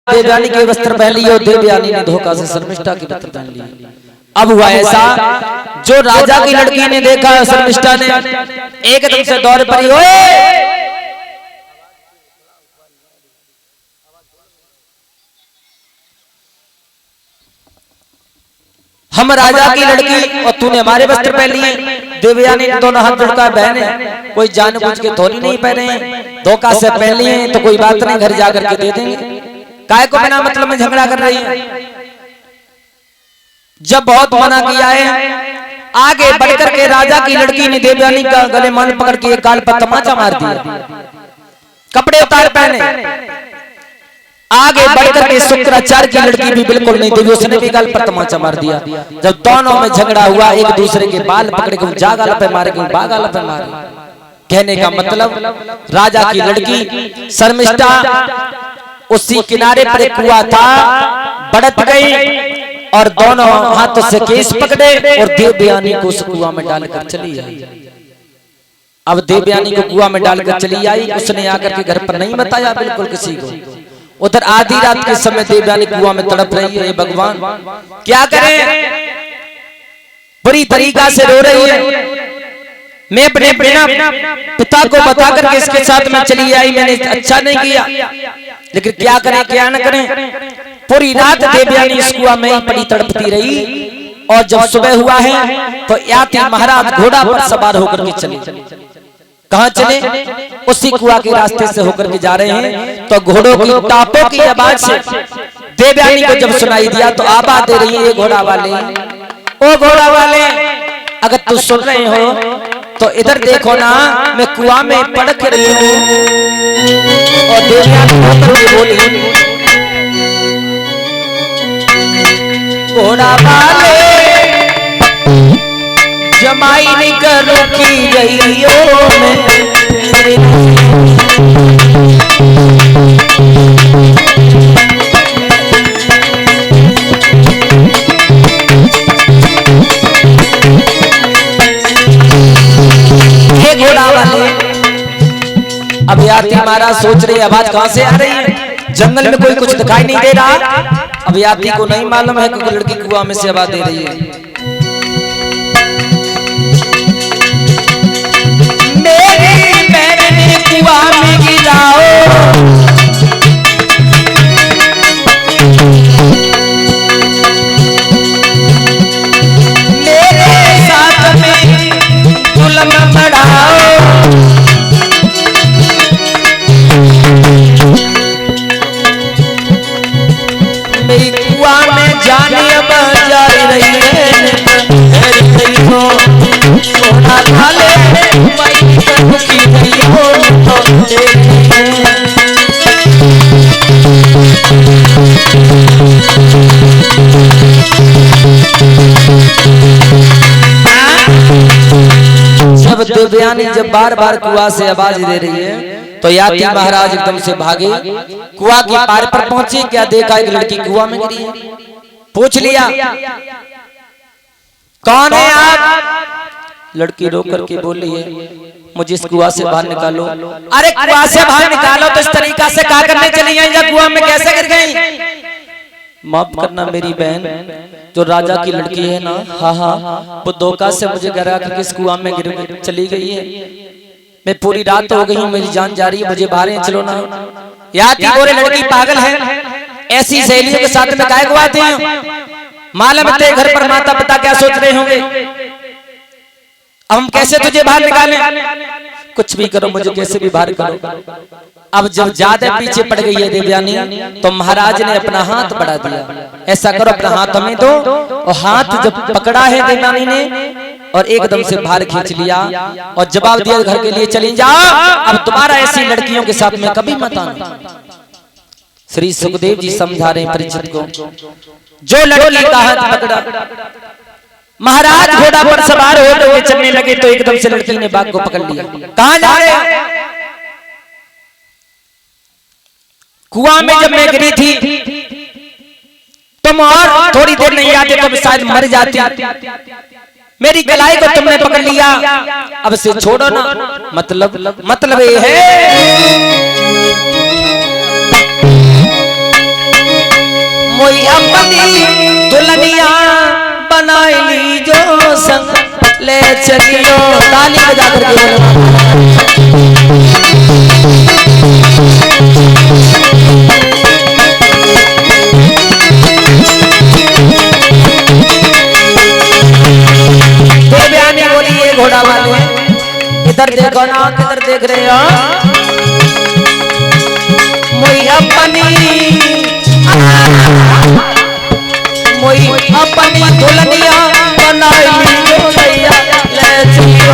देवयानी के वस्त्र पहन लिए और देवयानी ने धोखा से शर्मिष्ठा के वस्त्र पहन लिए। अब हुआ ऐसा, जो राजा की लड़की ने देखा शर्मिष्ठा ने एकदम से दौड़ पड़ी, ओए हम राजा की लड़की और तूने हमारे वस्त्र पहन लिए। देवयानी ने दोनों हाथ जोड़कर, बहने कोई जानबूझ के थोड़ी नहीं पहने, धोखा से पहन लिए तो कोई बात नहीं, घर जाकर के दे देंगे, काय को बिना मतलब में झगड़ा कर रही है। जब बहुत मना किया है, आगे बढ़कर के राजा की लड़की ने देवयानी का गले मान पकड़ के एक गाल पर तमाचा मार दिया, कपड़े उतार पहने। आगे बढ़कर के शुक्राचार्य की लड़की भी बिल्कुल नहीं देवी, उसने भी गाल पर तमाचा मार दिया। जब दोनों में झगड़ा हुआ, एक दूसरे के बाल पकड़ के जा गाल पे मारे, बा गाल पे मारे। कहने का मतलब राजा की लड़की शर्मिष्ठा उसी किनारे पर एक कुआं था, बढ़त गई और दोनों हाथों से केस पकड़े और देवयानी को उस कुआं में डालकर चली आई। अब देवयानी को कुआं में डालकर चली आई, उसने आकर के घर पर नहीं बताया बिल्कुल किसी को। उधर आधी रात के समय देवयानी कुआं में तड़प रही है, भगवान क्या करें, बुरी तरीका से रो रही है। मैं अपने पिता को बताकर के इसके साथ में चली आई, मैंने अच्छा नहीं किया, लेकिन क्या करें क्या न करें। पूरी रात देवयानी इस कुआं में ही पड़ी तड़पती रही और जब सुबह हुआ है तो याति महाराज घोड़ा पर सवार होकर के चले। कहां चले? उसी कुआं के रास्ते से होकर के जा रहे हैं तो घोड़ों की टापों की आवाज से देवयानी को जब सुनाई दिया तो आवाज दे रही है, घोड़ा वाले, ओ घोड़ा वाले, अगर तू सुन रहे हो तो इधर देखो ना, मैं कुआं में पड़क रही हूँ। और देवयानी होकर के बोली, घोड़ा वाले जमाई नहीं करो की गई घोड़ा वाले। अब याति महाराज सोच रहे आवाज कहां से आ रही है, जंगल में कोई कुछ दिखाई नहीं दे रहा। अब याति को नहीं मालूम है कि लड़की कुआं में से आवाज दे रही है। मेरी मैंने कुआं में गिराओ, मेरे साथ में जुल्म बढ़ाओ, मेरी कुआं में जाने अब जा रही है। जब देवयानी जब बार बार कुआं से आवाज दे रही है तो याति महाराज एकदम से भागे, कुआं के पार पर पहुंचे, क्या देखा एक लड़की कुआं में गिरी है। पूछ लिया, कौन है आप? लड़की रो करके बोल रही है, मुझे इस कुआं से बाहर निकालो। अरे कुआं से बाहर निकालो तो इस तरीका से क्या करने चली आई, या कुआं में कैसे गिर गई? माफ करना मेरी बहन, जो राजा की लड़की है ना, हाँ हाँ, वो धोखा से मुझे गिरा करके इस कुआं में गिर चली गई है। मैं पूरी रात हो गई हूँ, मेरी जान जा रही है, मुझे बाहर चलो ना। याति बोले, लड़की पागल है, ऐसी सहेलियों के साथ में काय को आती है, मालूम है घर पर माता पिता क्या सोच रहे होंगे। अब हम कैसे तुझे बाहर निकालें? कुछ भी करो, मुझे कैसे भी बाहर करो। अब जब ज्यादा पीछे पड़ गई है देवयानी तो महाराज ने अपना हाथ बढ़ा दिया, ऐसा करो अपना हाथ हमें दो। और हाथ जब पकड़ा है देवयानी ने और एकदम से बाहर खींच लिया और जवाब दिया, घर के लिए चली जाओ, अब दोबारा ऐसी लड़कियों के साथ में कभी मत आना। श्री सुखदेव जी समझा रहे परीक्षित को, जो लड़की का हाथ पकड़ा, महाराज घोड़ा पर सवार होकर चलने लगे तो एकदम से लड़की ने बाघ को पकड़ लिया। कहां जा रहे हैं? कुआं में जब मैं गिरी थी तुम और थोड़ी देर नहीं आते तो शायद मर जाती, मेरी कलाई को तुमने पकड़ लिया, अब से छोड़ो ना। मतलब ये है मोई अपनी दुल्हनिया बनाई ली जो संग ले चलियो। ताली बजा करके देवयानी बोली ये घोड़ा वाले इधर देखो ना, किधर देख रहे हो? मोई अपनी दुल्हनिया बनाई ली जो भैया ले चलियो।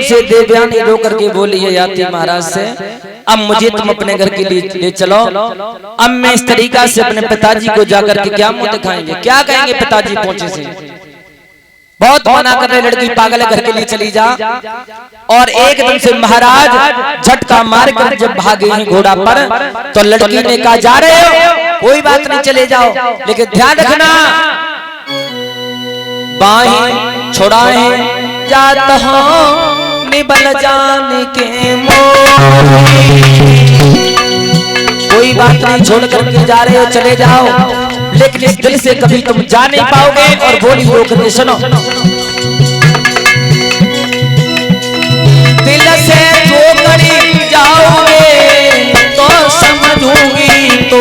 से देवयानी रो करके बोली है याति महाराज से, अब मुझे तुम अपने घर के लिए ले चलो। अब मैं इस तरीका से अपने पिताजी को जाकर के क्या मुंह दिखाएंगे, क्या कहेंगे पिताजी पहुंचे से? बहुत मना कर रहे लड़की पागल है, घर के लिए चली जा। और एकदम से महाराज झटका मार कर जब भागे हैं घोड़ा पर, तो लड़की ने कहा जा रहे हो, कोई बात नहीं चले जाओ, लेकिन ध्यान रखना बाहें छुड़ाए जाता हूं निबल जान के मोह। कोई बात नहीं, छोड़ करके जा रहे हो चले जाओ, लेकिन इस दिल से कभी तुम जा नहीं पाओगे। और बोली रो करके सुनो, दिल से जो करीब जाओगे तो समझूंगी तो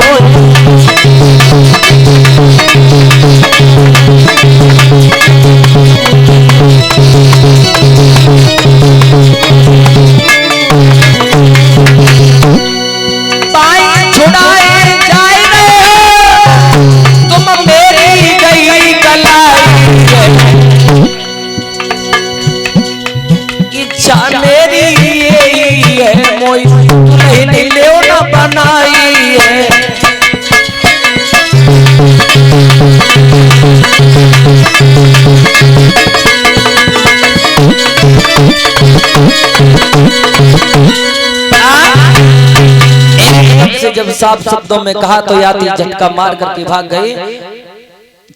जब साफ शब्दों में कहा तो याति झटका मार करके भाग गए,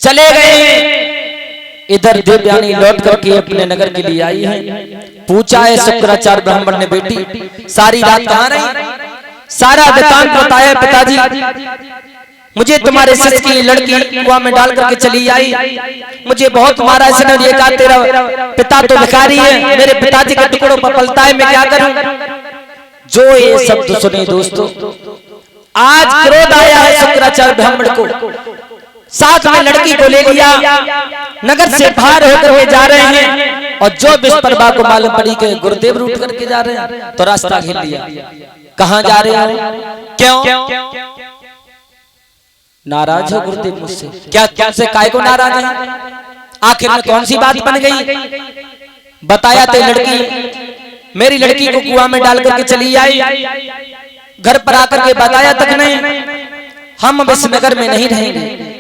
चले गए। इधर देवयानी लौट करके अपने नगर के लिए आई है। पूछा है शुक्राचार्य ब्राह्मण ने, बेटी सारी रात कहाँ रही? सारा वृतांत बताया। पिताजी मुझे तुम्हारे सच की लड़की कुआं में डाल करके चली आई, मुझे बहुत मारा। इसने ये कहा तेरा पिता तो भिखारी है, मेरे पिताजी के टुकड़ों पर पलता है, मैं क्या करूं? जो ये शब्द सुने दोस्तों, आज क्रोध आया है शुक्राचार्य ब्राह्मण को। साथ में लड़की को ले लिया, नगर से बाहर होकर के जा रहे हैं। और जो विश्वकर्मा को मालूम पड़ी कि गुरुदेव रूट करके जा रहे हैं, तो रास्ता घेर लिया। कहां जा रहे हो? क्यों नाराज हो गुरुदेव मुझसे? क्या तुमसे काय को नाराज है? आखिर में कौन सी बात बन गई? बताया तो लड़की, मेरी लड़की को कुआं में डाल करके चली आई। घर पर आकर के बताया तक नहीं, हम विश्वनगर में नहीं रहेंगे।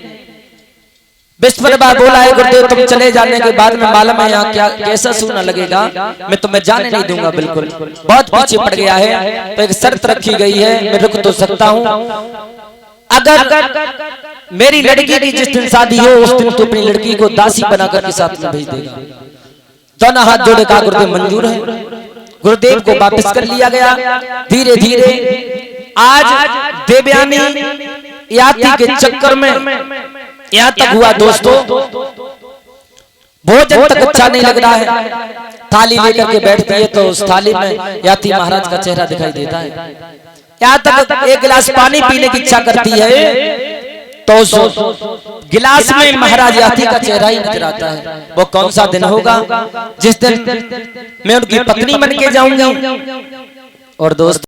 विश्वकर्मा बोला है गुरुदेव तुम चले जाने के बाद में मालूम है यहाँ क्या कैसा सूना लगेगा, मैं तुम्हें जाने नहीं दूंगा। बिल्कुल बहुत पीछे पड़ गया है, तो एक शर्त रखी गई है, मैं रुक तो सकता हूँ। अगर मेरी लड़की की जिस दिन शादी हो उस दिन तो अपनी लड़की को दासी बनाकर के साथ में भेज देगा। दोनों हाथ जोड़े कहा गुरुदेव मंजूर है। गुरुदेव को वापस कर लिया गया। धीरे धीरे आज देवयानी याति के चक्कर में यहाँ तक हुआ दोस्तों, भोजन तक अच्छा नहीं लग रहा है। थाली लेकर के बैठती है तो उस थाली में याति महाराज का चेहरा दिखाई देता है। यहाँ तक एक गिलास पानी पीने की इच्छा करती है तो उस गिलास में महाराज याती का चेहरा ही नजर आता है। वो कौन सा दिन होगा जिस दिन मैं उनकी पत्नी बन के जाऊंगी और दोस्त